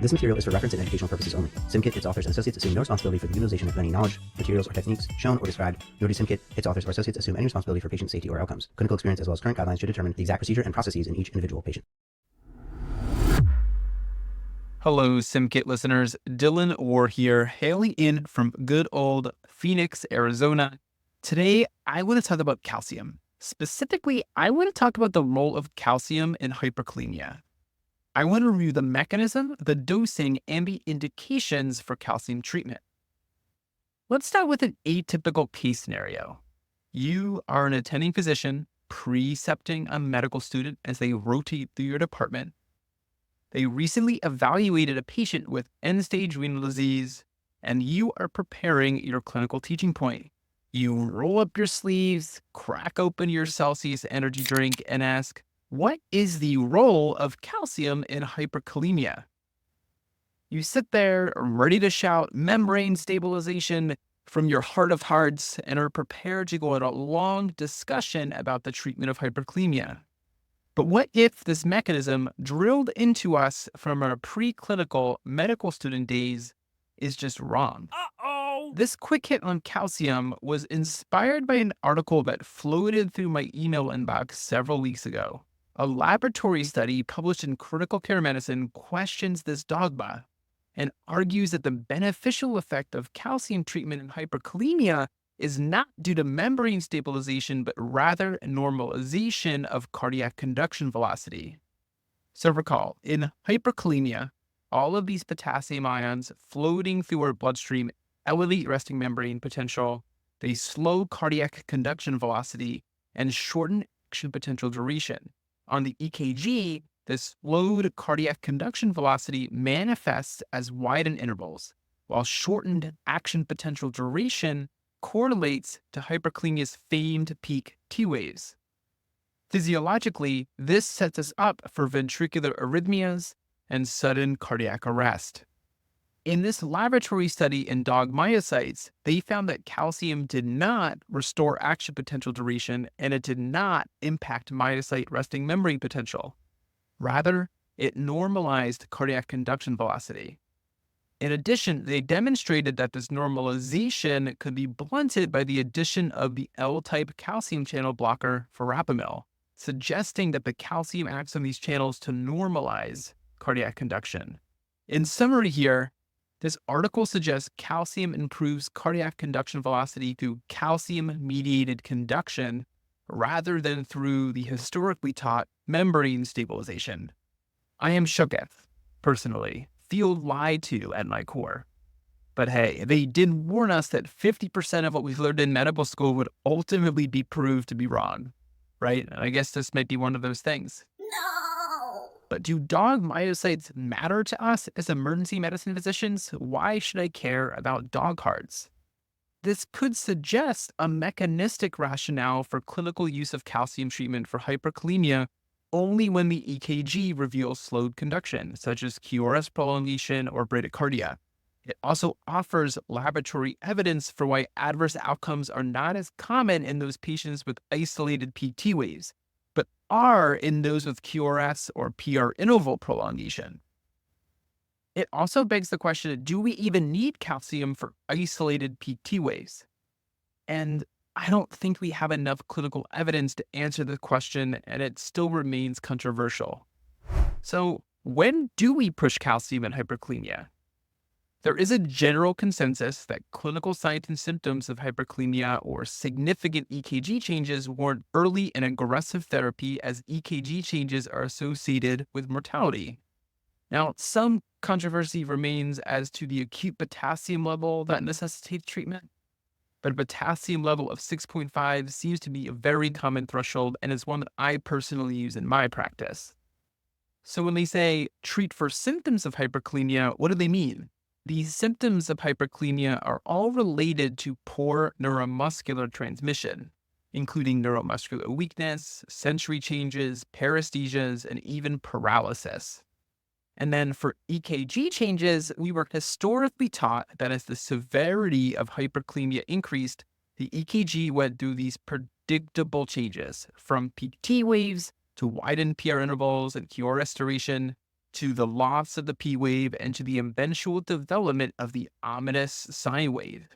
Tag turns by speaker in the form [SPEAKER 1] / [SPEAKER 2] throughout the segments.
[SPEAKER 1] This material is for reference and educational purposes only. SimKit, its authors, and associates assume no responsibility for the utilization of any knowledge, materials, or techniques shown or described, nor do SimKit, its authors, or associates assume any responsibility for patient safety or outcomes. Clinical experience as well as current guidelines should determine the exact procedure and processes in each individual patient.
[SPEAKER 2] Hello, SimKit listeners. Dylan Orr here, hailing in from good old Phoenix, Arizona. Today, I want to talk about calcium. Specifically, I want to talk about the role of calcium in hyperkalemia. I want to review the mechanism, the dosing, and the indications for calcium treatment. Let's start with an atypical case scenario. You are an attending physician precepting a medical student as they rotate through your department. They recently evaluated a patient with end-stage renal disease, and you are preparing your clinical teaching point. You roll up your sleeves, crack open your Celsius energy drink, and ask, what is the role of calcium in hyperkalemia? You sit there ready to shout membrane stabilization from your heart of hearts and are prepared to go on a long discussion about the treatment of hyperkalemia. But what if this mechanism drilled into us from our preclinical medical student days is just wrong? This quick hit on calcium was inspired by an article that floated through my email inbox several weeks ago. A laboratory study published in Critical Care Medicine questions this dogma and argues that the beneficial effect of calcium treatment in hyperkalemia is not due to membrane stabilization, but rather normalization of cardiac conduction velocity. So recall, in hyperkalemia, all of these potassium ions floating through our bloodstream elevate resting membrane potential, they slow cardiac conduction velocity, and shorten action potential duration. On the EKG, this slowed cardiac conduction velocity manifests as widened intervals, while shortened action potential duration correlates to hyperkalemia's famed peak T waves. Physiologically, this sets us up for ventricular arrhythmias and sudden cardiac arrest. In this laboratory study in dog myocytes, they found that calcium did not restore action potential duration and it did not impact myocyte resting membrane potential. Rather, it normalized cardiac conduction velocity. In addition, they demonstrated that this normalization could be blunted by the addition of the L-type calcium channel blocker verapamil, suggesting that the calcium acts on these channels to normalize cardiac conduction. In summary here, this article suggests calcium improves cardiac conduction velocity through calcium-mediated conduction rather than through the historically taught membrane stabilization. I am shooketh, personally. Feel lied to at my core. But hey, they did warn us that 50% of what we've learned in medical school would ultimately be proved to be wrong, right? And I guess this might be one of those things.
[SPEAKER 3] No!
[SPEAKER 2] But do dog myocytes matter to us as emergency medicine physicians? Why should I care about dog hearts? This could suggest a mechanistic rationale for clinical use of calcium treatment for hyperkalemia only when the EKG reveals slowed conduction, such as QRS prolongation or bradycardia. It also offers laboratory evidence for why adverse outcomes are not as common in those patients with isolated PT waves, but are in those with QRS or PR interval prolongation. It also begs the question, do we even need calcium for isolated PT waves? And I don't think we have enough clinical evidence to answer the question, and it still remains controversial. So when do we push calcium in hyperkalemia? There is a general consensus that clinical signs and symptoms of hyperkalemia or significant EKG changes warrant early and aggressive therapy, as EKG changes are associated with mortality. Now, some controversy remains as to the acute potassium level that necessitates treatment, but a potassium level of 6.5 seems to be a very common threshold and is one that I personally use in my practice. So when they say treat for symptoms of hyperkalemia, what do they mean? These symptoms of hyperkalemia are all related to poor neuromuscular transmission, including neuromuscular weakness, sensory changes, paresthesias, and even paralysis. And then for EKG changes, we were historically taught that as the severity of hyperkalemia increased, the EKG went through these predictable changes from peak T waves to widened PR intervals and QRS duration. to the loss of the P wave, and to the eventual development of the ominous sine wave.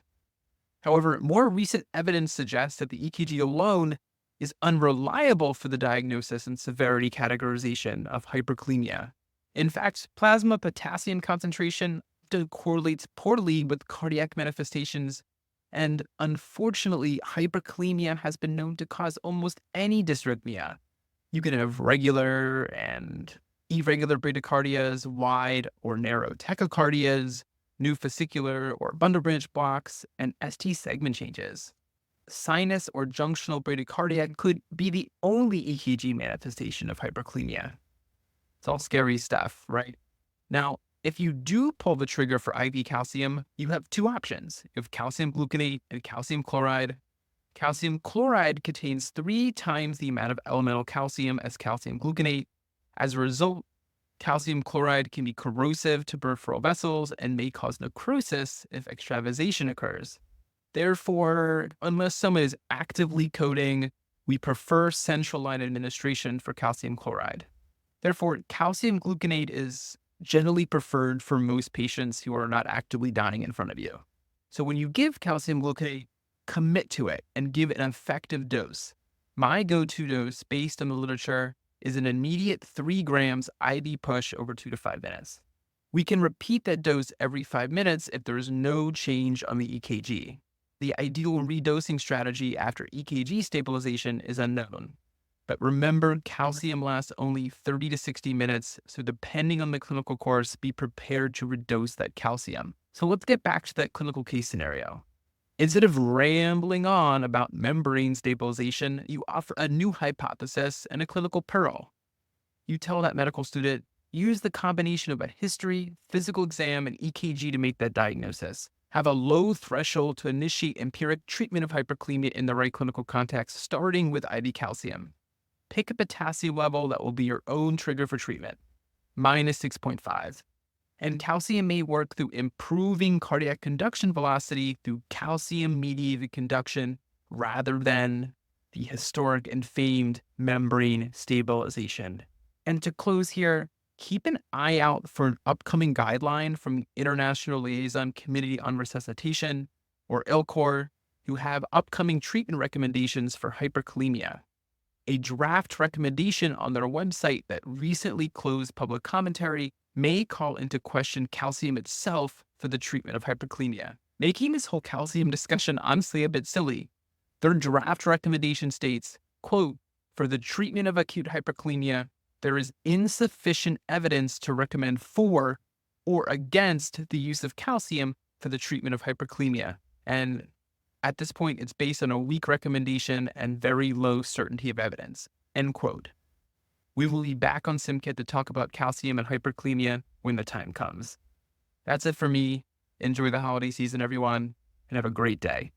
[SPEAKER 2] However, more recent evidence suggests that the EKG alone is unreliable for the diagnosis and severity categorization of hyperkalemia. In fact, plasma potassium concentration often correlates poorly with cardiac manifestations, and unfortunately, hyperkalemia has been known to cause almost any dysrhythmia. You can have regular and irregular bradycardias, wide or narrow tachycardias, new fascicular or bundle branch blocks, and ST segment changes. Sinus or junctional bradycardia could be the only EKG manifestation of hyperkalemia. It's all scary stuff, right? Now, if you do pull the trigger for IV calcium, you have two options. You have calcium gluconate and calcium chloride. Calcium chloride contains 3 times the amount of elemental calcium as calcium gluconate. As a result, calcium chloride can be corrosive to peripheral vessels and may cause necrosis if extravasation occurs. Therefore, unless someone is actively coding, we prefer central line administration for calcium chloride. Therefore, calcium gluconate is generally preferred for most patients who are not actively dying in front of you. So when you give calcium gluconate, commit to it and give an effective dose. My go-to dose, based on the literature, is an immediate 3 grams IV push over 2 to 5 minutes. We can repeat that dose every 5 minutes if there is no change on the EKG. The ideal redosing strategy after EKG stabilization is unknown. But remember, calcium lasts only 30 to 60 minutes, so depending on the clinical course, be prepared to redose that calcium. So let's get back to that clinical case scenario. Instead of rambling on about membrane stabilization, you offer a new hypothesis and a clinical pearl. You tell that medical student, use the combination of a history, physical exam, and EKG to make that diagnosis. Have a low threshold to initiate empiric treatment of hyperkalemia in the right clinical context, starting with IV calcium. Pick a potassium level that will be your own trigger for treatment, minus 6.5. And calcium may work through improving cardiac conduction velocity through calcium-mediated conduction rather than the historic and famed membrane stabilization. And to close here, keep an eye out for an upcoming guideline from the International Liaison Committee on Resuscitation, or ILCOR, who have upcoming treatment recommendations for hyperkalemia. A draft recommendation on their website that recently closed public commentary may call into question calcium itself for the treatment of hyperkalemia, making this whole calcium discussion honestly a bit silly. Their draft recommendation states, quote, for the treatment of acute hyperkalemia, there is insufficient evidence to recommend for or against the use of calcium for the treatment of hyperkalemia. And at this point, it's based on a weak recommendation and very low certainty of evidence, end quote. We will be back on SimKit to talk about calcium and hyperkalemia when the time comes. That's it for me. Enjoy the holiday season, everyone, and have a great day.